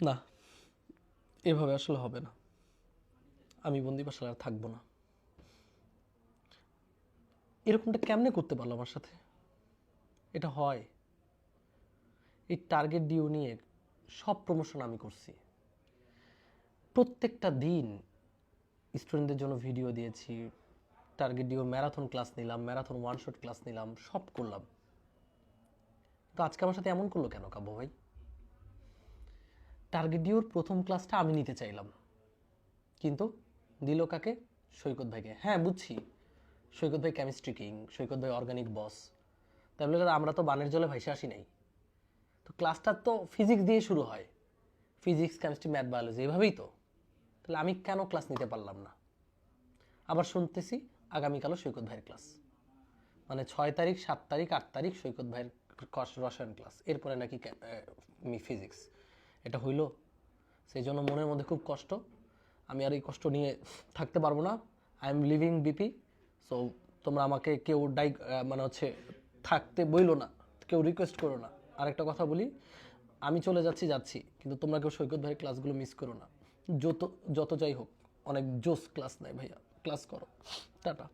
না, এভাবে আসলে হবে না। আমি বন্দিবাসায় আর থাকবো না। এরকমটা কেমনে করতে পারলো আমার সাথে? এটা হয়? এই টার্গেট ডিউ নিয়ে সব প্রমোশন আমি করছি, প্রত্যেকটা দিন স্টুডেন্টদের জন্য ভিডিও দিয়েছি, টার্গেট ডিউ ম্যারাথন ক্লাস নিলাম, ম্যারাথন ওয়ান শট ক্লাস নিলাম, সব করলাম। তো আজকে আমার সাথে এমন করলো কেন কাব্য ভাই? টার্গেট ডিউর প্রথম ক্লাসটা আমি নিতে চাইলাম, কিন্তু দিল কাকে? সৈকত ভাইকে। হ্যাঁ বুঝছি, সৈকত ভাই কেমিস্ট্রি কিং, সৈকত ভাই অর্গানিক বস, তাহলে আমরা তো বানের জলে ভাইসে আসি নাই। তো ক্লাসটা তো ফিজিক্স দিয়ে শুরু হয়, ফিজিক্স কেমিস্ট্রি ম্যাথ বায়োলজি, এভাবেই তো। তাহলে আমি কেন ক্লাস নিতে পারলাম না? আবার শুনতেছি আগামীকালও সৈকত ভাইয়ের ক্লাস, মানে 6 তারিখ 7 তারিখ 8 তারিখ সৈকত ভাইয়ের রসায়ন ক্লাস, এরপরে নাকি ফিজিক্স। এটা হইল? সেই জন্য মনের মধ্যে খুব কষ্ট। আমি আর এই কষ্ট নিয়ে থাকতে পারবো না। I am living BP. So তোমরা আমাকে কেউ মানে হচ্ছে থাকতে বইলো না, কেউ রিকোয়েস্ট করো না। আরেকটা কথা বলি, আমি চলে যাচ্ছি, কিন্তু তোমরা কেউ সৈকত ভাইয়ের ক্লাসগুলো মিস করো না। যত যত যাই হোক, অনেক জোস ক্লাস নেয় ভাইয়া, ক্লাস করো। টাটা।